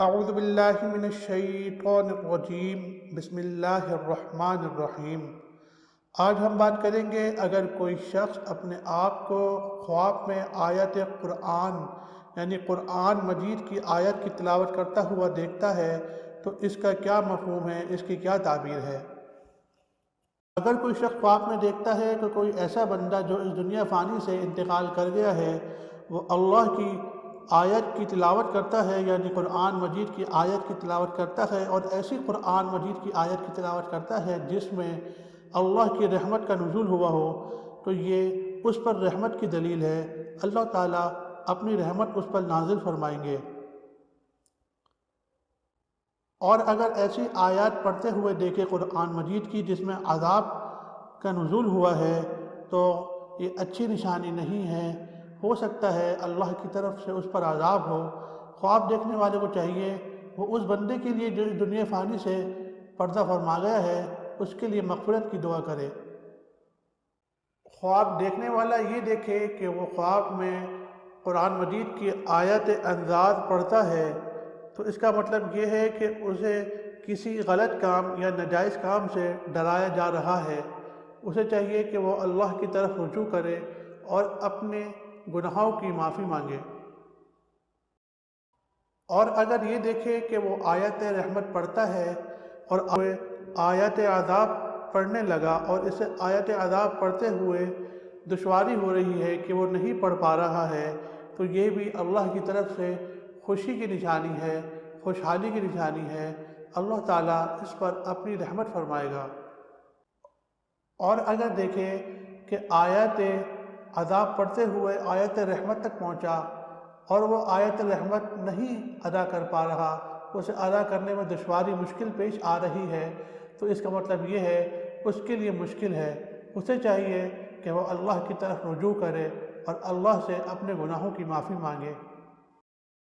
اعوذ باللہ من الشیطان الرجیم بسم اللہ الرحمن الرحیم۔ آج ہم بات کریں گے اگر کوئی شخص اپنے آپ کو خواب میں آیت قرآن یعنی قرآن مجید کی آیت کی تلاوت کرتا ہوا دیکھتا ہے تو اس کا کیا مفہوم ہے، اس کی کیا تعبیر ہے۔ اگر کوئی شخص خواب میں دیکھتا ہے کہ کوئی ایسا بندہ جو اس دنیا فانی سے انتقال کر گیا ہے وہ اللہ کی آیت کی تلاوت کرتا ہے یعنی قرآن مجید کی آیت کی تلاوت کرتا ہے اور ایسی قرآن مجید کی آیت کی تلاوت کرتا ہے جس میں اللہ کی رحمت کا نزول ہوا ہو تو یہ اس پر رحمت کی دلیل ہے، اللہ تعالیٰ اپنی رحمت اس پر نازل فرمائیں گے۔ اور اگر ایسی آیات پڑھتے ہوئے دیکھے قرآن مجید کی جس میں عذاب کا نزول ہوا ہے تو یہ اچھی نشانی نہیں ہے، ہو سکتا ہے اللہ کی طرف سے اس پر عذاب ہو۔ خواب دیکھنے والے کو چاہیے وہ اس بندے کے لیے جو اس دنیا فانی سے پردہ فرما گیا ہے اس کے لیے مغفرت کی دعا کرے۔ خواب دیکھنے والا یہ دیکھے کہ وہ خواب میں قرآن مجید کی آیت انذار پڑھتا ہے تو اس کا مطلب یہ ہے کہ اسے کسی غلط کام یا ناجائز کام سے ڈرایا جا رہا ہے۔ اسے چاہیے کہ وہ اللہ کی طرف رجوع کرے اور اپنے گناہوں کی معافی مانگے۔ اور اگر یہ دیکھے کہ وہ آیت رحمت پڑھتا ہے اور آیت عذاب پڑھنے لگا اور اسے آیت عذاب پڑھتے ہوئے دشواری ہو رہی ہے کہ وہ نہیں پڑھ پا رہا ہے تو یہ بھی اللہ کی طرف سے خوشی کی نشانی ہے، خوشحالی کی نشانی ہے، اللہ تعالیٰ اس پر اپنی رحمت فرمائے گا۔ اور اگر دیکھے کہ آیت عذاب پڑھتے ہوئے آیت رحمت تک پہنچا اور وہ آیت رحمت نہیں ادا کر پا رہا، اسے ادا کرنے میں دشواری مشکل پیش آ رہی ہے تو اس کا مطلب یہ ہے اس کے لیے مشکل ہے۔ اسے چاہیے کہ وہ اللہ کی طرف رجوع کرے اور اللہ سے اپنے گناہوں کی معافی مانگے۔